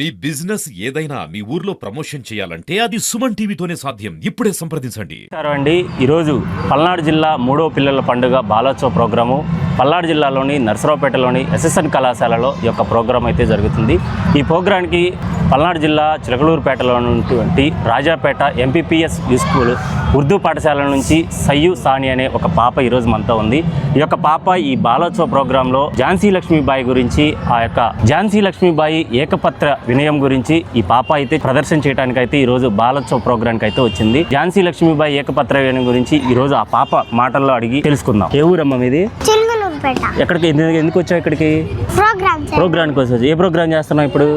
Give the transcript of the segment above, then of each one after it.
మీ business ఏదైనా మీ ఊర్లో promotion చేయాలంటే అది సుమన్ టీవీతోనే సాధ్యం. ఇప్పుడే సంప్రదించండి. అండి ఈరోజు పల్నాడు జిల్లా మూడో పిల్లల పండుగ బాలోత్సవ ప్రోగ్రాము పల్నాడు జిల్లాలోని నర్సరావుపేటలోని ఎస్ఎస్ఎన్ కళాశాలలో ఈ యొక్క ప్రోగ్రాం అయితే జరుగుతుంది. ఈ ప్రోగ్రాంకి పల్నాడు జిల్లా చిలకలూరుపేటలో ఉన్నటువంటి రాజాపేట ఎంపీపీఎస్ స్కూల్ ఉర్దూ పాఠశాల నుంచి సయ్యు సాని అనే ఒక పాప ఈరోజు మనతో ఉంది. ఈ యొక్క పాప ఈ బాలోత్సవ ప్రోగ్రాంలో ఝాన్సీ లక్ష్మీబాయి గురించి, ఆ యొక్క ఝాన్సీ లక్ష్మీబాయి ఏకపత్ర వినయం గురించి ఈ పాప అయితే ప్రదర్శన చేయడానికి అయితే ఈరోజు బాలోత్సవ ప్రోగ్రాంకి అయితే వచ్చింది. ఝాన్సీ లక్ష్మీబాయి ఏకపత్ర వినయం గురించి ఈరోజు ఆ పాప మాటల్లో అడిగి తెలుసుకుందాం. ఏ ఊరమ్మ మీది? ఎక్కడికి ఎందుకు వచ్చావు? ఇక్కడికి ప్రోగ్రామ్ కోసం. ఏ ప్రోగ్రామ్ చేస్తున్నావు ఇప్పుడు?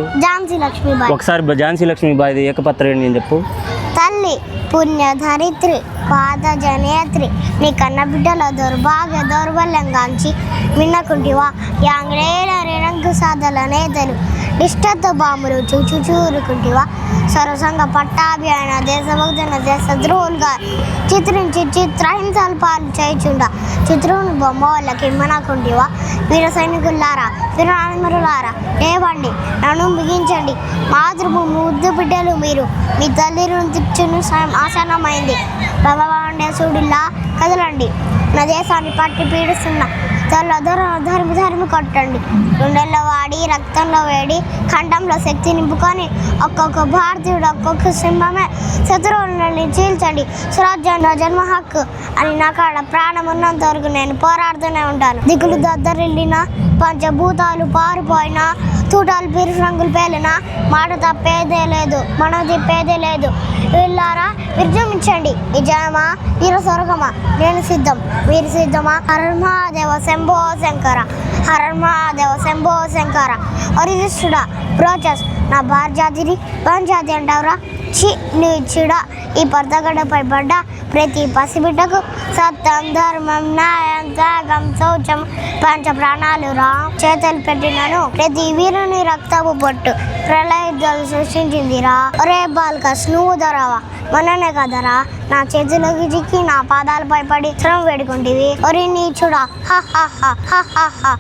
ఒకసారి ఝాన్సీ లక్ష్మీబాయి ఏకపత్ర నేను చెప్పు. తల్లి పుణ్యధరిత్రి పాద జనేత్రి నీ కన్న బిడ్డల దుర్భాగ్య దౌర్బల్యంగాంచి మిన్నకుంటివా యాంగ్లేయుల రేణంకు సాధల నేతలు ఇష్టతో బాములు చూరుకుంటివా సరసంగ పట్టాభియాన దేశభక్తుల దేశద్రోహులుగా చిత్రించి చిత్రహింసలు పాలు చేయుచుండ చిత్రుని బొమ్మ వాళ్ళకి ఇమ్మనకుంటివా వీర సైనికులారా వీరాంగరులారా లేవండి, నన్ను బిగించండి. మాతృభూమి ముద్దు బిడ్డలు మీరు, మీ తల్లి తీర్చును ఆసనమైంది. భగవాండేశుడిలా కదలండి, నా దేశాన్ని పట్టి పీడిస్తున్న ధర్మి కొట్టండి. గుండెల్లో వాడి రక్తంలో వేడి కంఠంలో శక్తి నింపుకొని ఒక్కొక్క భారతీయుడు ఒక్కొక్క సింహమే శత్రువులని చీల్చండి. స్వరాజ్యంలో జన్మ హక్కు అని నా కాడ ప్రాణం ఉన్నంత వరకు నేను పోరాడుతూనే ఉంటాను. దిగులు దద్దరిల్లిన పంచభూతాలు పారిపోయినా తూటాలు పిరుసు రంగులు పేలినా మాట తప్పేదే లేదు, మనం తిప్పేదే లేదు. వీళ్ళారా విజృంభించండి. విజయమా వీర స్వర్గమా నేను సిద్ధం, మీరు సిద్ధమా? హర మహాదేవ శంభో శంకర, హర మహాదేవ శంభో శంకర. అరిజిష్ఠుడా ప్రోచస్ నా భార్జాతిని పంచాతి అంటావురా? చి నీ చిడ ఈ పర్దగడపై పడ్డ ప్రతి పసిబిడ్డకు సత్యం ధర్మం న్యాయం త్యాగం శౌచం పంచ ప్రాణాలు రా చేతులు పెట్టినను ప్రతి వీరుని రక్తపు పొట్టు ప్రళయుద్ధాలు సృష్టించిందిరా. ఒరే బాల్కస్ నువ్వు దొరవా మననే కదరా నా చేతులకి చిక్కి నా పాదాలపై పడి శ్రమ వేడుకుంటేవి. ఒరే నీచుడా హ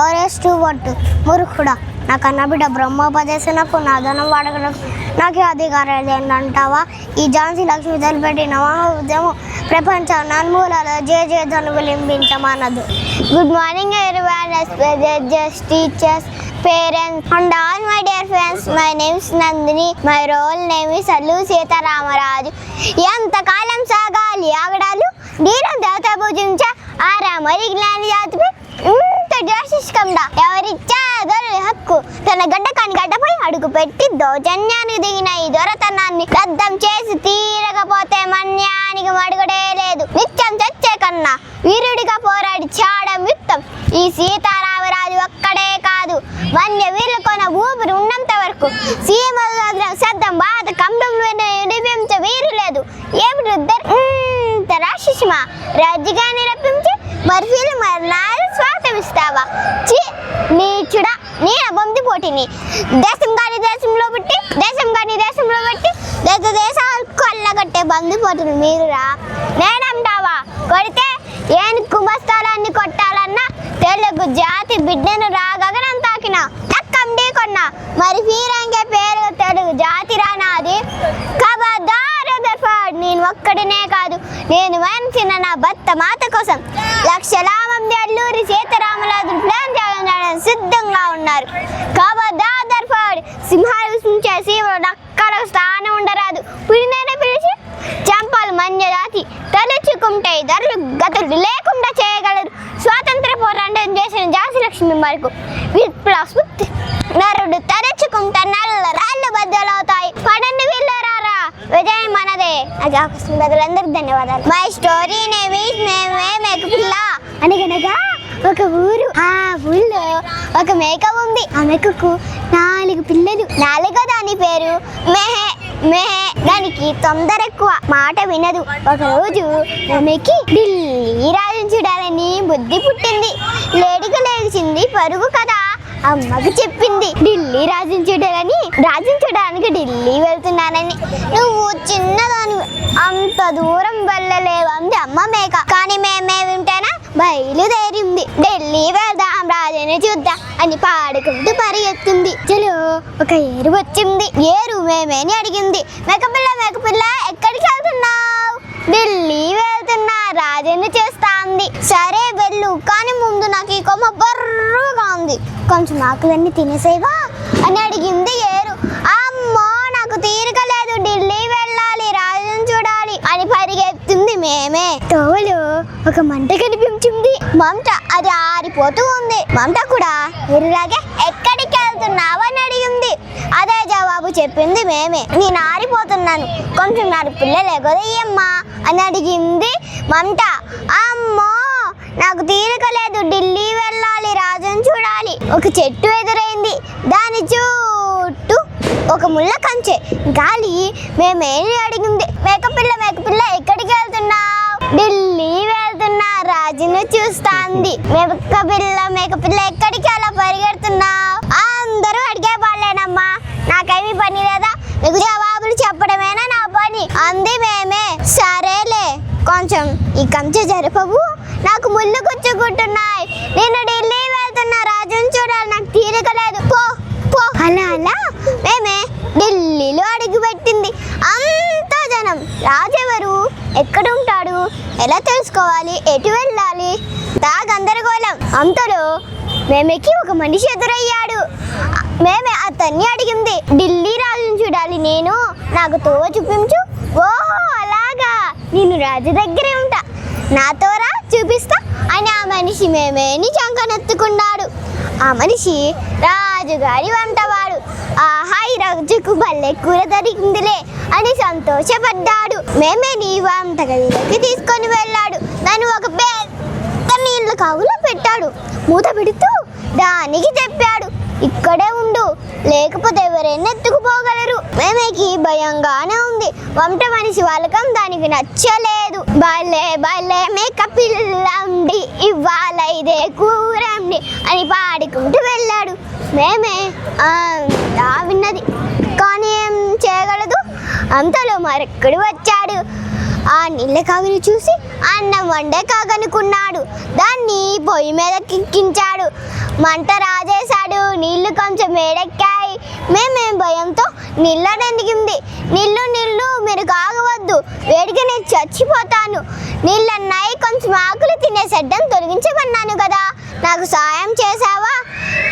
ఒరే స్టూబట్టు మురుఖుడా నా కన్న బిడ్డ బ్రహ్మోపదేశనకు నా ధనం వాడకలకు నాకే అధికారాలు ఏంటంటావా? ఈ ఝాన్సీ లక్ష్మి తలపెట్టిన మహోద్యమం ప్రపంచం నలుమూలలో జయ ధనువిలింబించమన్నదు. Good morning everyone, judges, teachers, parents and all my dear friends. My name is Nandini. My role name is Allu Sitaramaraaju. ఎంతకాలం సాగాలి ఆగడాలు నీరం దేవత పూజించే ఆరా మరి జ్ఞాని జాతిపై ఇంత జాశిష్కండా ఎవరిచ్చా దొరలి హక్కు తన గడ్డ కాని గడ్డపై అడుగు పెట్టి దౌర్జన్యానికి దిగిన ఈ దొరతనాన్ని రద్దం చేసి తీరకపోతే మన్యానికి మడుగుడే లేదు. నిత్యం చచ్చే కన్నా వీరుడిగా పోరాడి చాడం యుక్తం. ఈ సీతారామరాజు ఒక్కడే కాదు, వన్య వీరులు కొన ఊపిరి ఉన్నంత వరకు సీమల శబ్దం బాధ కంబం నిడిపించ వీరు లేదు. ఏమిటి రాక్షసిమా రాజ్యగా నిరపించి మరిఫీలు మరణాలు స్వాగతిస్తావా? చి నీచుడా నేను బొంది పోటీని దేశం కాని దేశంలో పెట్టి దేశాలు కొల్లగట్టే బంది పోటీని మీరురా నేనంటావా? కొడితే ఏను కుమస్తాలన్నీ కొట్టాలన్నా తెలుగు జాతి బిడ్డను రాగగనం తాకిన ఎక్కండి కొన్నా మరి ఫీరంగే పేరు తెలుగు జాతి రానాది. కబద్దారు నేను ఒక్కడినే కాదు, నేను వహించిన నా భర్త మాత కోసం లక్షల మంది అల్లూరి సీతారామరాజు ప్లాన్ చేయడానికి సిద్ధంగా ఉన్నారు. కబద్దారు సింహాలు విష్మించే సీమలు అక్కడ స్థానం ఉండరాదు. పిడినైనా పిలిచి చంపాలు మన్య జాతి తలుచుకుంటే ధరలు గతులు లేకుండా చేయగలరు. స్వాతంత్ర పోరాటం చేసిన ఝాన్సీ లక్ష్మి వరకు విప్లవ స్ఫూర్తి నరుడు తరచుకుంటే నల్ల రాళ్ళు బద్దలవుతాయి. పడండి వీళ్ళరారా విజయం మనదే. బదులందరికి ధన్యవాదాలు. మై స్టోరీ నేమ్ ఈజ్ మేకపిల్ల. అనగనగా ఒక ఊరు, ఆ ఊళ్ళో ఒక మేక ఉంది. ఆ మేకకు 4 పిల్లలు. 4వ దాని పేరు మెహే. దానికి తొందర ఎక్కువ, మాట వినదు. ఒకరోజు ఆమెకి ఢిల్లీ రాజుని చూడాలని బుద్ధి పుట్టింది. లేడిగా లేచింది పరుగు కదా అమ్మకు చెప్పింది. ఢిల్లీ రాజుని చూడడానికి ఢిల్లీ వెళ్తున్నానని. నువ్వు చిన్నదాని అంత దూరం వెళ్ళలేవు అంది అమ్మ మేక. కానీ మేమే వింటేనా బయలుదేరింది. ఢిల్లీ వెళ్దాం రాజుని చూద్దాం అని పాడుకుంటూ పరిగెత్తింది. చలో ఒక ఏరు వచ్చింది. ఏరు మేమేని అడిగింది. మేకపిల్ల మేకపిల్ల ఎక్కడికి వెళ్తున్నావు? ఢిల్లీ వెళ్తున్నా రాజుని చూస్తా అంది. సరే వెళ్ళు, కానీ ముందు నాకు ఈ కొమ్మ బర్రుగా ఉంది, కొంచెం ఆకులన్నీ తినేసేవా అని అడిగింది ఏరు. అమ్మో నాకు తీరిక లేదు, ఢిల్లీ వెళ్ళాలి, రాజుని చూడాలి అని పరిగెత్తింది మేమే. తోవలో ఒక మంట కనిపించింది. మంట అది ఆరిపోతూ ఉంది. మంట కూడా ఎరులాగే ఎక్కడికి వెళ్తున్నావు అని అడిగింది. అదే జవాబు చెప్పింది మేమే. నేను ఆరిపోతున్నాను, కొంచెం నాకు పిల్లలు ఎగదయ్యమ్మా అని అడిగింది మంట. అమ్మో నాకు తీరిక లేదు, ఢిల్లీ వెళ్ళాలి, రాజుని చూడాలి. ఒక చెట్టు ఎదురైంది. దాని చుట్టూ ఒక ముళ్ళ కంచె. గాలి మేమేని అడిగింది. మేకపిల్ల మేకపిల్ల ఎక్కడికి వెళ్తున్నావు? ఢిల్లీ వెళ్తున్నా, రాజును చూస్తా అంది. మేకపిల్ల ఎక్కడికి అలా పరిగెడుతున్నావు? అందరూ అడిగే వాళ్ళేనమ్మా, నాకేమీ పని లేదా, నీకు జవాబులు చెప్పడమేనా నా పని అంది మేమే. సరేలే, కొంచెం ఈ కంచె జరపవు, నాకు ముళ్ళు గుచ్చుకుంటున్నాయి, నేను ఢిల్లీ వెళ్తున్నా, రాజుని చూడాలి, నాకు తీరిక లేదు, పో పో. అలా అలా మేమే ఢిల్లీలో అడుగుపెట్టింది. అంతా జనం. రాజెవరు, ఎక్కడ ఉంటాడు, ఎలా తెలుసుకోవాలి, ఎటు వెళ్ళాలి, గందరగోళం. అంతలో మేమేకి ఒక మనిషి ఎదురయ్యాడు. మేమే అతన్ని అడిగింది. ఢిల్లీ రాజుని చూడాలి నేను, నాకు తోవ చూపించు. ఓహో అలాగా, నేను రాజు దగ్గరే ఉంటా, నాతో రా చూపిస్తా అని ఆ మనిషి మేమేని చంకనెత్తుకున్నాడు. ఆ మనిషి రాజుగారి వంటవాడు. ఆహా ఈ రాజుకు భలే కూర దొరికిందిలే అని సంతోషపడ్డాడు. మేమేని వంటగదిలోకి తీసుకొని వెళ్ళాడు. నన్ను ఒక పెద్ద నీళ్ళ కావులో పెట్టాడు. మూత పెడుతూ దానికి చెప్పాడు, ఇక్కడే ఉండు, లేకపోతే ఎవరైనా ఎత్తుకుపోగలరు. మేమేకి భయంగానే ఉంది. వంట మనిషి వాళ్ళకం దానికి నచ్చలేదు. భలే భలే మేకపిల్లండి, ఇవాళ ఇదే కూరండి అని పాడుకుంటూ వెళ్ళాడు. మేమే విన్నది, కానీ ఏం చేయగలదు. అంతలో మరెక్కడు వచ్చాడు. ఆ నీళ్ళ కావిని చూసి అన్నం వండే కాగనుకున్నాడు. దాన్ని పొయ్యి మీద కిక్కించాడు. మంట రాజేశాడు. నీళ్లు కొంచెం వేడెక్కాయి. మేమేం భయంతో నీళ్ళనెందిగింది. నీళ్ళు నీళ్ళు మీరు కాగవద్దు, వేడికి నేను చచ్చిపోతాను. నీళ్ళన్నాయి, కొంచెం ఆకులు తినేసడ్డం తొలగించమన్నాను కదా, నాకు సాయం చేసావా?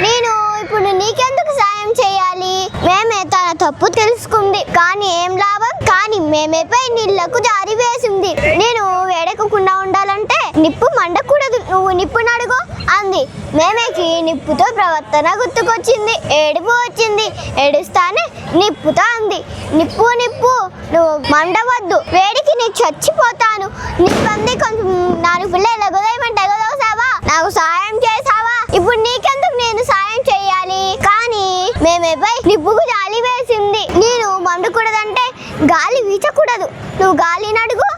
నేను ఇప్పుడు నీకెందుకు సాయం చేయాలి? మేమే తన తప్పు తెలుసుకుంది, కానీ ఏం లాభం? కానీ మేమేపై నీళ్లకు జారి వేసింది. నేను వేడెక్కకుండా ఉండాలంటే నిప్పు మండకూడదు, నువ్వు నిప్పు నడుగు అంది. మేమేకి నిప్పుతో ప్రవర్తన గుర్తుకొచ్చింది. ఏడుపు వచ్చింది. ఏడుస్తానే నిప్పుతో అంది, నిప్పు నిప్పు నువ్వు మండవద్దు, వేడికి నేను చచ్చిపోతాను. నిప్పంది, కొంచెం నాలుగు పిల్లలు ఎగదోయమంటే ఎగదోసావా, నాకు సాయం చేసావా? ఇప్పుడు నీకెందుకు నేను సాయం చేయాలి? కానీ మేమేపై నిప్పుకు జాలి వేసింది. నేను మండకూడదంటే గాలి వీచకూడదు, నువ్వు గాలి నడుగు